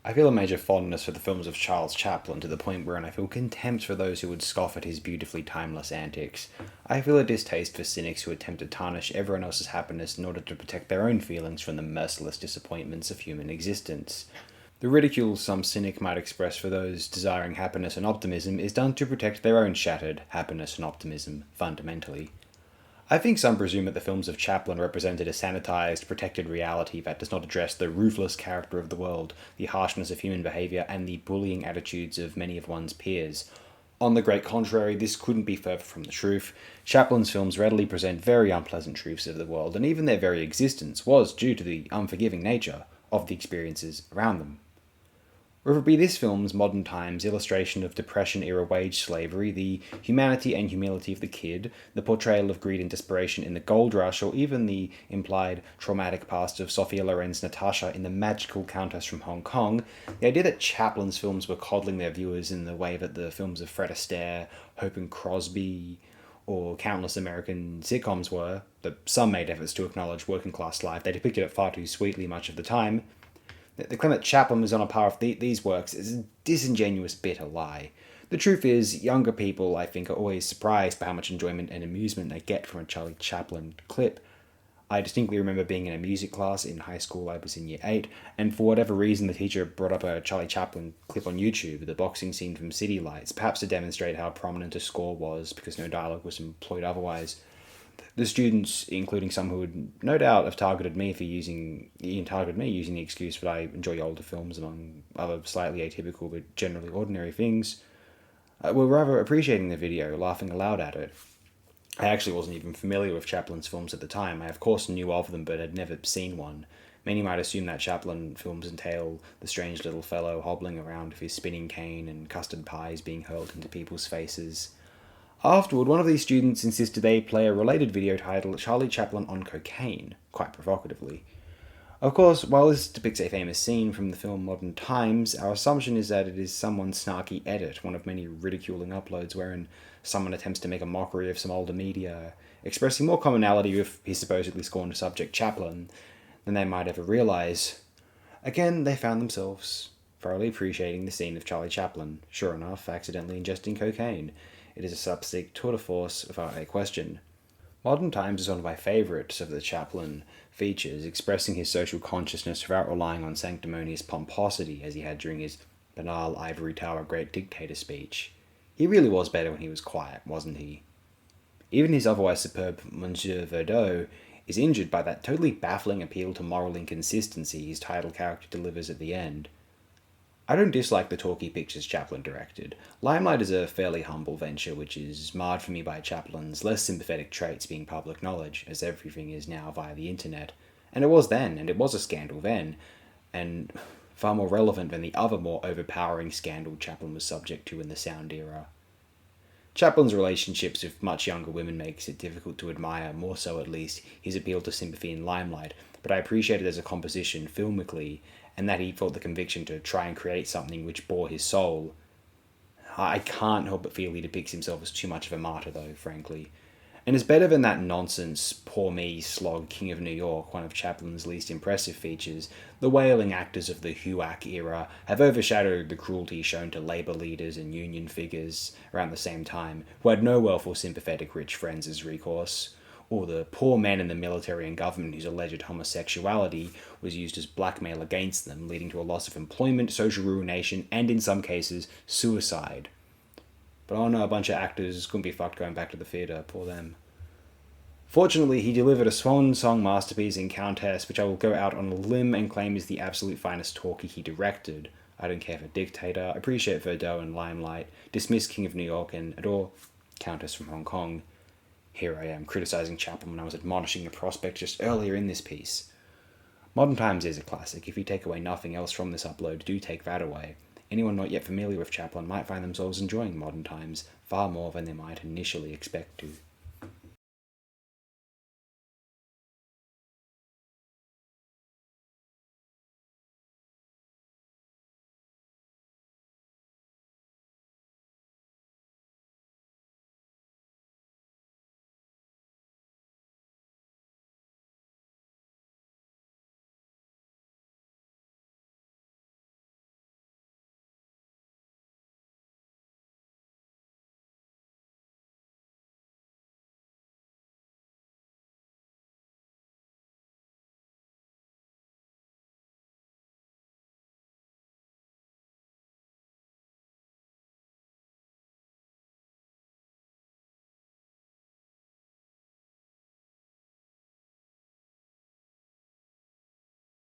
I feel a major fondness for the films of Charles Chaplin to the point wherein I feel contempt for those who would scoff at his beautifully timeless antics. I feel a distaste for cynics who attempt to tarnish everyone else's happiness in order to protect their own feelings from the merciless disappointments of human existence. The ridicule some cynic might express for those desiring happiness and optimism is done to protect their own shattered happiness and optimism, fundamentally. I think some presume that the films of Chaplin represented a sanitized, protected reality that does not address the ruthless character of the world, the harshness of human behavior, and the bullying attitudes of many of one's peers. On the great contrary, this couldn't be further from the truth. Chaplin's films readily present very unpleasant truths of the world, and even their very existence was due to the unforgiving nature of the experiences around them. Whether it be this film's modern times illustration of Depression-era wage slavery, the humanity and humility of the kid, the portrayal of greed and desperation in the gold rush, or even the implied traumatic past of Sophia Loren's Natasha in The Magical Countess from Hong Kong, the idea that Chaplin's films were coddling their viewers in the way that the films of Fred Astaire, Hope and Crosby, or countless American sitcoms were, that some made efforts to acknowledge working-class life, they depicted it far too sweetly much of the time. The claim that Chaplin was on a par with these works is a disingenuous, bitter lie. The truth is, younger people, I think, are always surprised by how much enjoyment and amusement they get from a Charlie Chaplin clip. I distinctly remember being in a music class in high school. I was in year 8, and for whatever reason the teacher brought up a Charlie Chaplin clip on YouTube, the boxing scene from City Lights, perhaps to demonstrate how prominent a score was because no dialogue was employed otherwise. The students, including some who would no doubt have targeted me using the excuse that I enjoy older films among other slightly atypical but generally ordinary things, were rather appreciating the video, laughing aloud at it. I actually wasn't even familiar with Chaplin's films at the time. I of course knew of them but had never seen one. Many might assume that Chaplin films entail the strange little fellow hobbling around with his spinning cane and custard pies being hurled into people's faces. Afterward, one of these students insisted they play a related video titled Charlie Chaplin on Cocaine, quite provocatively. Of course, while this depicts a famous scene from the film Modern Times, our assumption is that it is someone's snarky edit, one of many ridiculing uploads wherein someone attempts to make a mockery of some older media, expressing more commonality with his supposedly scorned subject Chaplin than they might ever realize. Again, they found themselves thoroughly appreciating the scene of Charlie Chaplin, sure enough, accidentally ingesting cocaine. It is a slapstick tour de force without a question. Modern Times is one of my favourites of the Chaplin features, expressing his social consciousness without relying on sanctimonious pomposity as he had during his banal ivory tower great dictator speech. He really was better when he was quiet, wasn't he? Even his otherwise superb Monsieur Verdot is injured by that totally baffling appeal to moral inconsistency his title character delivers at the end. I don't dislike the talky pictures Chaplin directed. Limelight is a fairly humble venture, which is marred for me by Chaplin's less sympathetic traits being public knowledge, as everything is now via the internet. And it was then, and it was a scandal then, and far more relevant than the other more overpowering scandal Chaplin was subject to in the sound era. Chaplin's relationships with much younger women makes it difficult to admire, more so at least, his appeal to sympathy in Limelight, but I appreciate it as a composition, filmically, and that he felt the conviction to try and create something which bore his soul. I can't help but feel he depicts himself as too much of a martyr, though, frankly. And it's better than that nonsense, poor me slog King of New York, one of Chaplin's least impressive features. The wailing actors of the HUAC era have overshadowed the cruelty shown to labour leaders and union figures around the same time, who had nowhere for sympathetic rich friends as recourse, or the poor men in the military and government whose alleged homosexuality was used as blackmail against them, leading to a loss of employment, social ruination, and in some cases, suicide. But oh no, a bunch of actors couldn't be fucked going back to the theatre, poor them. Fortunately, he delivered a swan song masterpiece in Countess, which I will go out on a limb and claim is the absolute finest talkie he directed. I don't care for Dictator, appreciate Verdot and Limelight, dismiss King of New York, and adore Countess from Hong Kong. Here I am, criticising Chaplin when I was admonishing the prospect just earlier in this piece. Modern Times is a classic. If you take away nothing else from this upload, do take that away. Anyone not yet familiar with Chaplin might find themselves enjoying Modern Times far more than they might initially expect to.